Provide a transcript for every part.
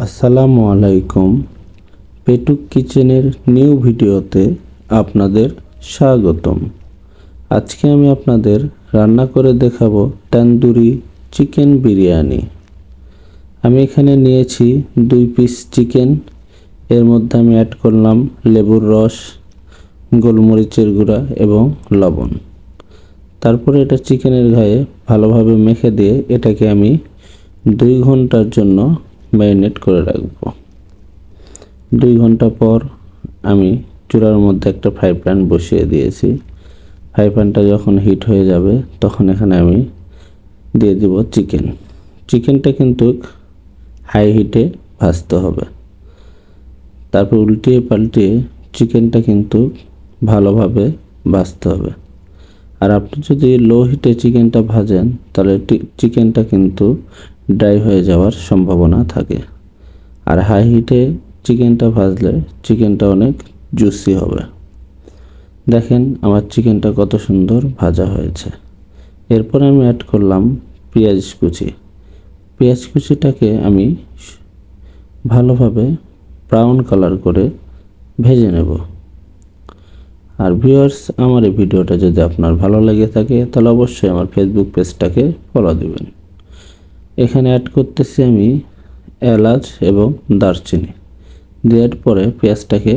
আসসালামু আলাইকুম। পেটুক কিচেনের নিউ ভিডিওতে আপনাদের স্বাগতম। আজকে আমি আপনাদের রান্না করে দেখাবো তন্দুরি চিকেন বিরিয়ানি। আমি এখানে নিয়েছি 2 পিস চিকেন। এর মধ্যে আমি অ্যাড করলাম লেবুর রস, গোলমরিচের গুঁড়া এবং লবণ। তারপরে এটা চিকেনের গায়ে ভালোভাবে মেখে দিয়ে এটাকে আমি 2 ঘন্টার জন্য ম্যারিনেট করে রাখবো। 2 ঘন্টা পর আমি চুলার মধ্যে একটা ফ্রাই প্যান বসিয়ে দিয়েছি। ফ্রাই প্যানটা যখন হিট হয়ে যাবে তখন এখানে আমি দিয়ে দিব চিকেনটা কিন্তু হাই হিটে ভাজতে হবে। তারপর উল্টিয়ে পাল্টিয়ে চিকেনটা কিন্তু ভালোভাবে ভাজতে হবে। আর আপনি যদি লো হিটে চিকেনটা ভাজেন তাহলে চিকেনটা কিন্তু ড্রাই হয়ে যাওয়ার সম্ভাবনা থাকে। আর হাই হিটে চিকেনটা ভাজলে চিকেনটা অনেক জুসি হবে। দেখেন আমার চিকেনটা কত সুন্দর ভাজা হয়েছে। এরপর আমি অ্যাড করলাম পেঁয়াজ কুচিটাকে আমি ভালোভাবে ব্রাউন কালার করে ভেজে নেব। আর ভিউয়ার্স, আমার এই ভিডিওটা যদি আপনার ভালো লেগে থাকে তাহলে অবশ্যই আমার ফেসবুক পেজটাকে ফলো দিবেন। এখানে অ্যাড করতেছি আমি এলাচ এবং দারচিনি। দেওয়ার পরে পেঁয়াজটাকে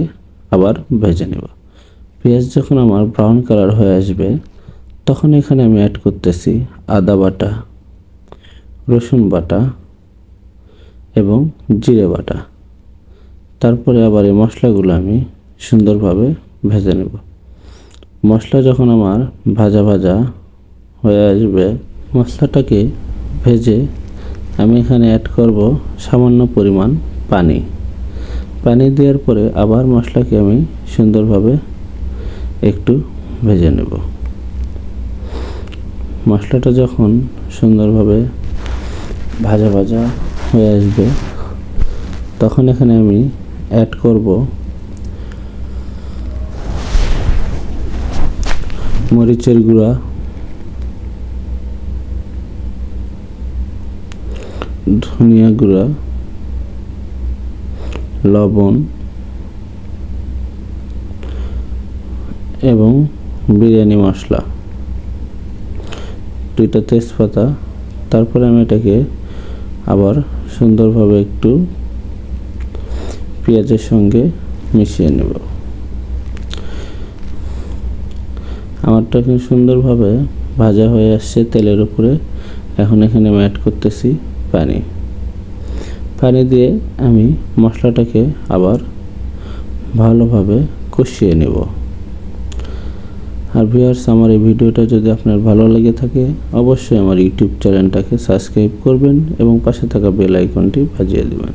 আবার ভেজে নেব। পেঁয়াজ যখন আমার ব্রাউন কালার হয়ে আসবে তখন এখানে আমি অ্যাড করতেছি আদা বাটা, রসুন বাটা এবং জিরে বাটা। তারপরে আবার এই মশলাগুলো আমি সুন্দরভাবে ভেজে নেব। মশলা যখন আমার ভাজা ভাজা হয়ে আসবে, মশলাটাকে ভেজে আমি এখানে অ্যাড করব সামান্য পরিমাণ পানি দেওয়ার পরে আবার মশলাকে আমি সুন্দরভাবে একটু ভেজে নেব। মশলাটা যখন সুন্দরভাবে ভাজা ভাজা হয়ে আসবে তখন এখানে আমি অ্যাড করব মরিচের গুঁড়া, ধনিয়া গুঁড়া, লবণ এবং বিরিয়ানি মশলা, 2টা তেজপাতা। তারপরে আমি এটাকে আবার সুন্দরভাবে একটু পেঁয়াজের সঙ্গে মিশিয়ে নেব। আমারটা কিন্তু সুন্দরভাবে ভাজা হয়ে আসছে তেলের উপরে। এখন এখানে আমি অ্যাড করতেছি পানি দিয়ে আমি মশলাটাকে আবার ভালোভাবে কষিয়ে নেব। আর ভিউয়ার্স, আমার এই ভিডিওটা যদি আপনার ভালো লেগে থাকে অবশ্যই আমার ইউটিউব চ্যানেলটাকে সাবস্ক্রাইব করবেন এবং পাশে থাকা বেল আইকনটি বাজিয়ে দেবেন।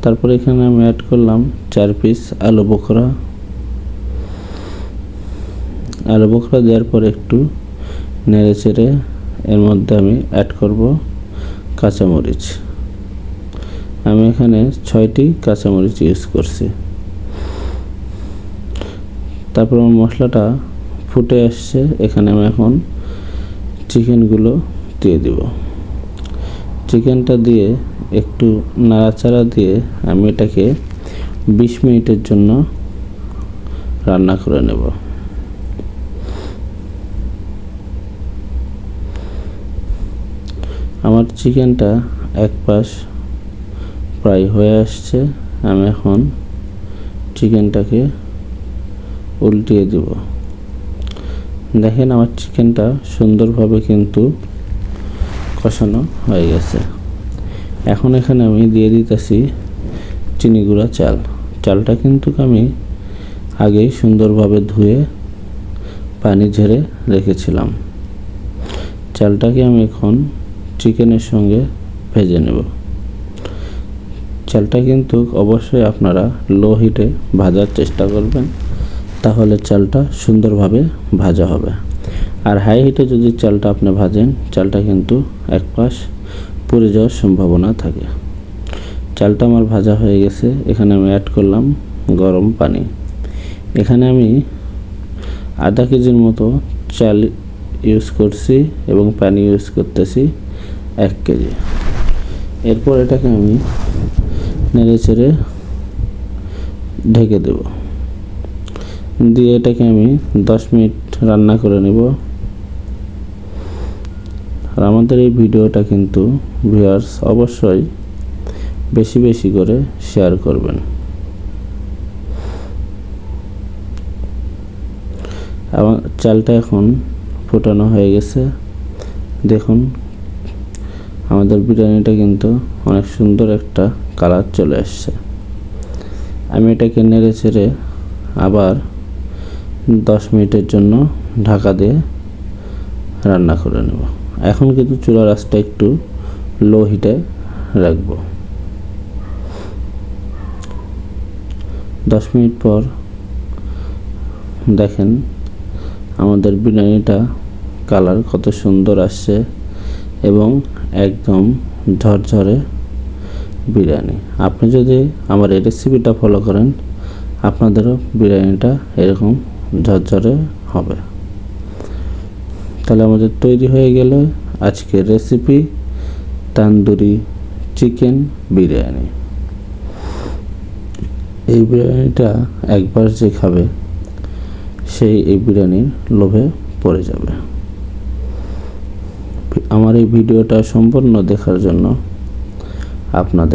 তারপর এখানে আমি অ্যাড করলাম 4 পিস আলু বোখরা দেওয়ার পর একটু নেড়ে চেড়ে এর মধ্যে আমি অ্যাড করব কাঁচামরিচ। আমি এখানে 6টি কাঁচামরিচ ইউজ করছি। তারপর আমার মশলাটা ফুটে আসছে, এখানে আমি এখন চিকেনগুলো দিয়ে দিব। চিকেনটা দিয়ে একটু নাড়াচাড়া দিয়ে আমি এটাকে 20 মিনিটের জন্য রান্না করে নেব। আমার চিকেনটা এক পাশ প্রায় হয়ে আসছে। আমি এখন চিকেনটাকে উল্টিয়ে দিব। দেখেন আমার চিকেনটা সুন্দরভাবে কিন্তু কষানো হয়ে গেছে। এখন এখানে আমি দিয়ে দিতেছি চিনি গুঁড়া চালটা কিন্তু আমি আগেই সুন্দরভাবে ধুয়ে পানি ঝেড়ে রেখেছিলাম। চালটাকে আমি এখন চিকেনের সঙ্গে ভেজে নেব। চালটা কিন্তু অবশ্যই আপনারা লো হিটে ভাজার চেষ্টা করবেন, তাহলে চালটা সুন্দরভাবে ভাজা হবে। আর হাই হিটে যদি চালটা আপনি ভাজেন চালটা কিন্তু এক পাশ পুড়ে যাওয়ার সম্ভাবনা থাকে। চালটা আমার ভাজা হয়ে গেছে। এখানে আমি অ্যাড করলাম গরম পানি। এখানে আমি আধা কেজির মতো চাল ইউজ করছি এবং পানি ইউজ করতেছি 1 কেজি। এরপর এটাকে আমি নেড়ে চেড়ে ঢেকে দেব। দিয়ে এটাকে আমি 10 মিনিট রান্না করে নেব। আর আমাদের এই ভিডিওটা কিন্তু ভিউয়ার্স অবশ্যই বেশি বেশি করে শেয়ার করবেন। আমার চালটা এখন ফোটানো হয়ে গেছে। দেখুন আমাদের বিরিয়ানিটা কিন্তু অনেক সুন্দর একটা কালার চলে আসছে। আমি এটাকে নেড়ে চেড়ে আবার 10 মিনিটের জন্য ঢাকা দিয়ে রান্না করে নেব। এখন কিন্তু চুলার আঁচটা একটু লো হিটে রাখব। 10 মিনিট পর দেখেন আমাদের বিরিয়ানিটা কালার কত সুন্দর আসছে এবং একদম ঝরঝরে বিরিয়ানি। আপনি যদি আমার এই রেসিপিটা ফলো করেন আপনাদেরও বিরিয়ানিটা এরকম ঝরঝরে হবে। তাহলে আমাদের তৈরি হয়ে গেল আজকের রেসিপি তান্দুরি চিকেন বিরিয়ানি। এই বিরিয়ানিটা একবার যে খাবে সেই এই বিরিয়ানির লোভে পড়ে যাবে। আমার এই ভিডিওটা সম্পূর্ণ দেখার জন্য আপনাদের